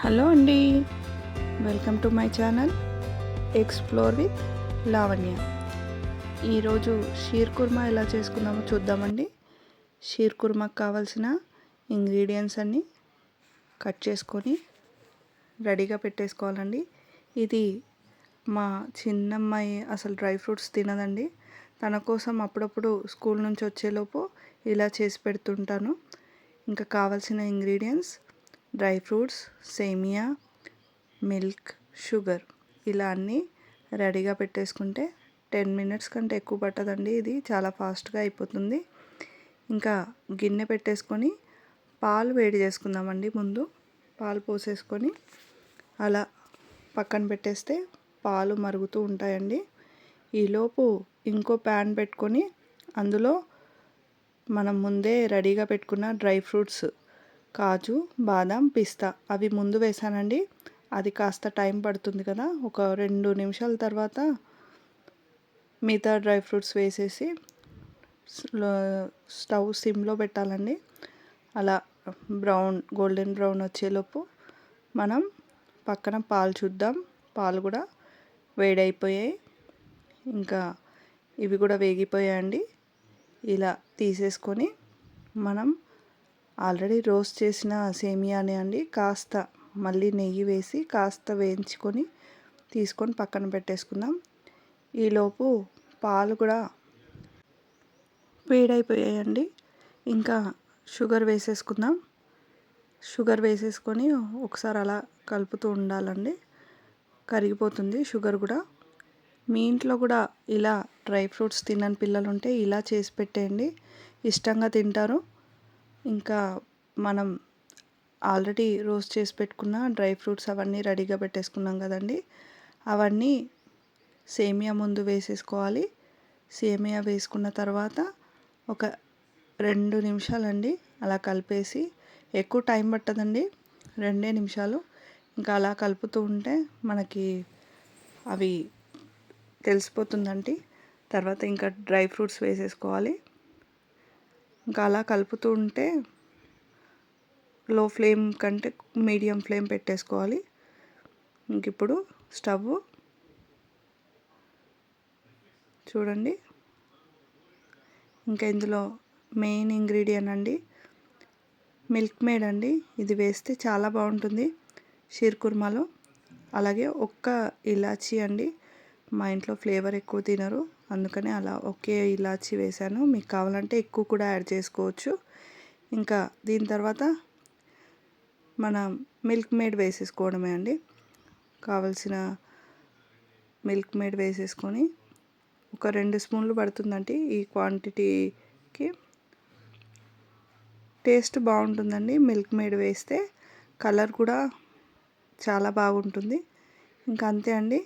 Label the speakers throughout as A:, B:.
A: Hello అండి, welcome to my channel explore with Lavanya. ఈరోజు shear kurma ఎలా చేసుకుందామో చూద్దామండి. షీర్ కుర్మాకు కావాల్సిన ఇంగ్రీడియంట్స్ అన్నీ కట్ చేసుకొని రెడీగా పెట్టేసుకోవాలండి. ఇది మా చిన్నమ్మాయి అసలు డ్రై ఫ్రూట్స్ తినదండి. తన కోసం అప్పుడప్పుడు స్కూల్ నుంచి వచ్చేలోపు ఇలా చేసి పెడుతుంటాను. ఇంకా కావాల్సిన ఇంగ్రీడియంట్స్ డ్రై ఫ్రూట్స్, సేమియా, మిల్క్, షుగర్ ఇలా అన్నీ రెడీగా పెట్టేసుకుంటే 10 మినిట్స్ కంటే ఎక్కువ పట్టదండి. ఇది చాలా ఫాస్ట్గా అయిపోతుంది. ఇంకా గిన్నె పెట్టేసుకొని పాలు వేడి చేసుకుందామండి. ముందు పాలు పోసేసుకొని అలా పక్కన పెట్టేస్తే పాలు మరుగుతూ ఉంటాయండి. ఈలోపు ఇంకో ప్యాన్ పెట్టుకొని అందులో మనం ముందే రెడీగా పెట్టుకున్న డ్రై ఫ్రూట్స్ కాజు, బాదం, పిస్తా అవి ముందు వేసానండి. అది కాస్త టైం పడుతుంది కదా, ఒక 2 నిమిషాల తర్వాత మిగతా డ్రై ఫ్రూట్స్ వేసేసి స్టవ్ సిమ్లో పెట్టాలండి. అలా గోల్డెన్ బ్రౌన్ వచ్చేలోపు మనం పక్కన పాలు చూద్దాం. పాలు కూడా వేడైపోయాయి, ఇంకా ఇవి కూడా వేగిపోయాయండి. ఇలా తీసేసుకొని మనం ఆల్రెడీ రోస్ట్ చేసిన సేమియాని అండి కాస్త మళ్ళీ నెయ్యి వేసి కాస్త వేయించుకొని తీసుకొని పక్కన పెట్టేసుకుందాం. ఈలోపు పాలు కూడా వేడైపోయాయండి. ఇంకా షుగర్ వేసేసుకుందాం. షుగర్ వేసేసుకొని ఒకసారి అలా కలుపుతూ ఉండాలండి, కరిగిపోతుంది షుగర్ కూడా. మీ ఇంట్లో కూడా ఇలా డ్రై ఫ్రూట్స్ తినని పిల్లలు ఉంటే ఇలా చేసి పెట్టేయండి, ఇష్టంగా తింటారు. ఇంకా మనం ఆల్రెడీ రోస్ట్ చేసి పెట్టుకున్న డ్రై ఫ్రూట్స్ అవన్నీ రెడీగా పెట్టేసుకున్నాం కదండి. అవన్నీ సేమియా ముందు వేసేసుకోవాలి. సేమియా వేసుకున్న తర్వాత ఒక 2 నిమిషాలండి అలా కలిపేసి, ఎక్కువ టైం పట్టదండి, 2 నిమిషాలు. ఇంకా అలా కలుపుతూ ఉంటే మనకి అవి తెలిసిపోతుందండి. తర్వాత ఇంకా డ్రై ఫ్రూట్స్ వేసేసుకోవాలి. ఇంకా అలా కలుపుతూ ఉంటే లో ఫ్లేమ్ కంటే మీడియం ఫ్లేమ్ పెట్టేసుకోవాలి. ఇంక ఇప్పుడు స్టవ్ చూడండి. ఇంకా ఇందులో మెయిన్ ఇంగ్రీడియంట్ అండి మిల్క్ మేడ్ అండి. ఇది వేస్తే చాలా బాగుంటుంది షీర్ కుర్మాలో. అలాగే ఒక్క ఇలాచీ అండి. మా ఇంట్లో ఫ్లేవర్ ఎక్కువ తినరు, అందుకని అలా ఒకే ఇలాచీ వేసాను. మీకు కావాలంటే ఎక్కువ కూడా యాడ్ చేసుకోవచ్చు. ఇంకా దీని తర్వాత మనం మిల్క్ మేడ్ వేసేసుకోవడమే అండి. కావలసిన మిల్క్ మేడ్ వేసేసుకొని ఒక 2 స్పూన్లు పడుతుందండి ఈ క్వాంటిటీకి. టేస్ట్ బాగుంటుందండి మిల్క్ మేడ్ వేస్తే, కలర్ కూడా చాలా బాగుంటుంది. ఇంకా అంతే అండి,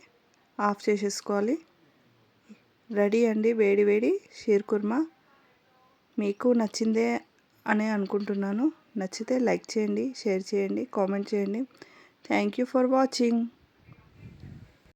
A: ఆఫ్ చేసేసుకోవాలి. రెడీ అండి వేడి వేడి షీర్ కుర్మా. మీకు నచ్చిందే అని అనుకుంటున్నాను. నచ్చితే లైక్ చేయండి, షేర్ చేయండి, కామెంట్ చేయండి. Thank you for watching.